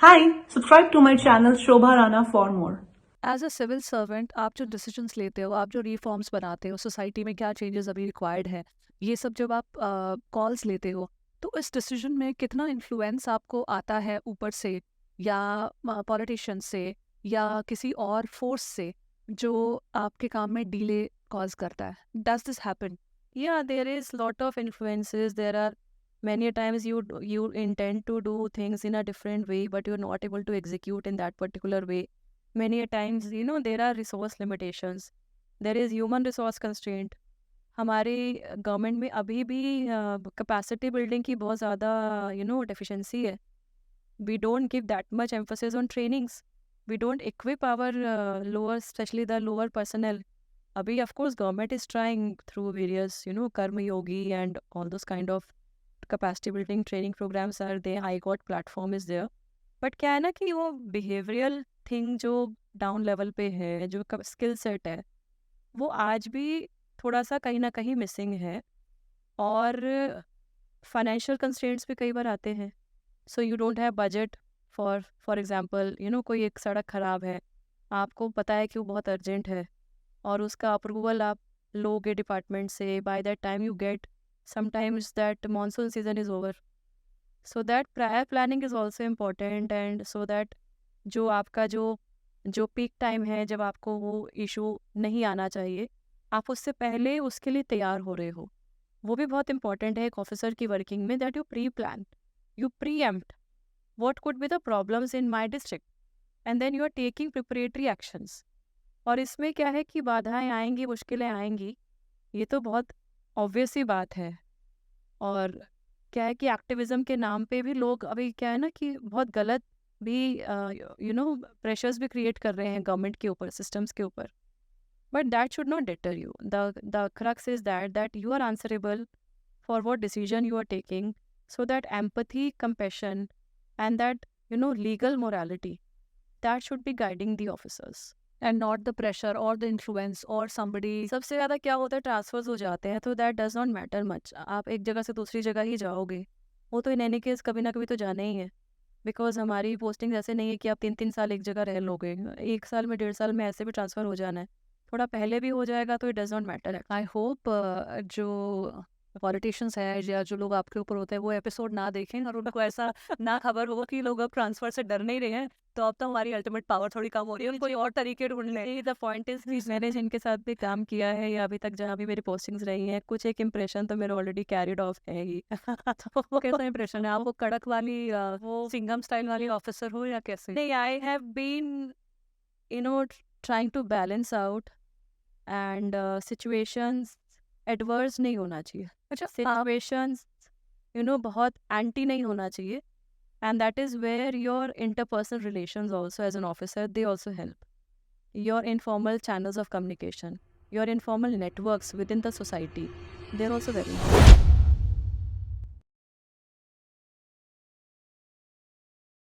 Hi, subscribe to my channel Shobha Rana for more. As a civil servant आप जो decisions लेते हो, आप जो रिफॉर्म्स बनाते हो, सोसाइटी में क्या चेंजेस अभी रिक्वायर्ड है, ये सब जब आप कॉल्स लेते हो, तो इस डिसीजन में कितना इन्फ्लुएंस आपको आता है ऊपर से, या पॉलिटिशियन से, या किसी और फोर्स से जो आपके काम में डिले कॉज करता है? Does this happen? Yeah, there is lot of influences. There are many times you intend to do things in a different way, but you're not able to execute in that particular way. Many a times, there are resource limitations. There is human resource constraint. हमारे government में अभी भी capacity building की बहुत ज़्यादा deficiency है. We don't give that much emphasis on trainings. We don't equip our lower, especially the lower personnel. Abhi, of course, government is trying through various, Karma Yogi and all those kind of capacity building training programs are there. IGOT platform is there. But क्या है ना कि वो behavioural thing जो down level पे है, जो skill set है, वो आज भी थोड़ा सा कहीं ना कहीं मिसिंग है. और फाइनेंशियल कंस्ट्रेंट्स भी कई बार आते हैं. So you don't have budget for example, कोई एक सड़क ख़राब है, आपको पता है कि वो बहुत अर्जेंट है, और उसका अप्रूवल आप लोगे डिपार्टमेंट से. By that time you get sometimes that monsoon season is over. So that prior planning is also important, and so that जो आपका जो जो पीक टाइम है, जब आपको वो इशू नहीं आना चाहिए, आप उससे पहले उसके लिए तैयार हो रहे हो. वो भी बहुत इंपॉर्टेंट है एक ऑफिसर की वर्किंग में, that you pre plan, you preempt what could be the problems in my district, and then you are taking preparatory actions. और इसमें क्या है कि बाधाएं आएंगी, मुश्किलें आएंगी, ये तो बहुत ऑब्वियस ही बात है. और क्या है कि एक्टिविज्म के नाम पे भी लोग अभी क्या है ना कि बहुत गलत भी प्रेशर्स भी क्रिएट कर रहे हैं गवर्नमेंट के ऊपर, सिस्टम्स के ऊपर. But that should not deter you. The crux is that you are answerable for what decision you are taking, so that empathy, compassion, and that legal morality, that should be guiding the officers. And not the pressure और the influence और somebody. सबसे ज़्यादा क्या होता है, transverse हो जाते हैं, तो that does not matter much. आप एक जगह से दूसरी जगह ही जाओगे, वो तो इन एनी केस कभी ना कभी तो जाना ही है. बिकॉज हमारी पोस्टिंग ऐसे नहीं है कि आप 3-3 साल एक जगह रह लोगे. 1 साल में 1.5 साल में ऐसे भी ट्रांसफ़र हो जाना है. थोड़ा पहले भी हो जाएगा तो it does not matter. I hope जो पॉलिटिशियंस है या जो लोग आपके ऊपर होते हैं वो एपिसोड ना देखें और उनको ऐसा ना खबर हो कि लोग अब ट्रांसफर से डर नहीं रहे हैं, तो अब तो हमारी अल्टीमेट पावर थोड़ी कम हो रही है, कोई और तरीके ढूंढ लें. द पॉइंट इज, मैंने जिनके साथ भी काम किया है या अभी तक जहाँ भी मेरी पोस्टिंग्स रही हैं, कुछ एक इम्प्रेशन तो मेरा ऑलरेडी कैरिड ऑफ है ही. तो वो कैसा इंप्रेशन है? आप वो कड़क वाली वो सिंघम स्टाइल वाली ऑफिसर हो या कैसे? नहीं, I have been trying to balance out, and situations adverse नहीं होना चाहिए. अच्छा, सिचुएशंस बहुत एंटी नहीं होना चाहिए. And that is where your interpersonal relations also as an officer, they also help. Your informal channels of communication, your informal networks within the society, they're also very important.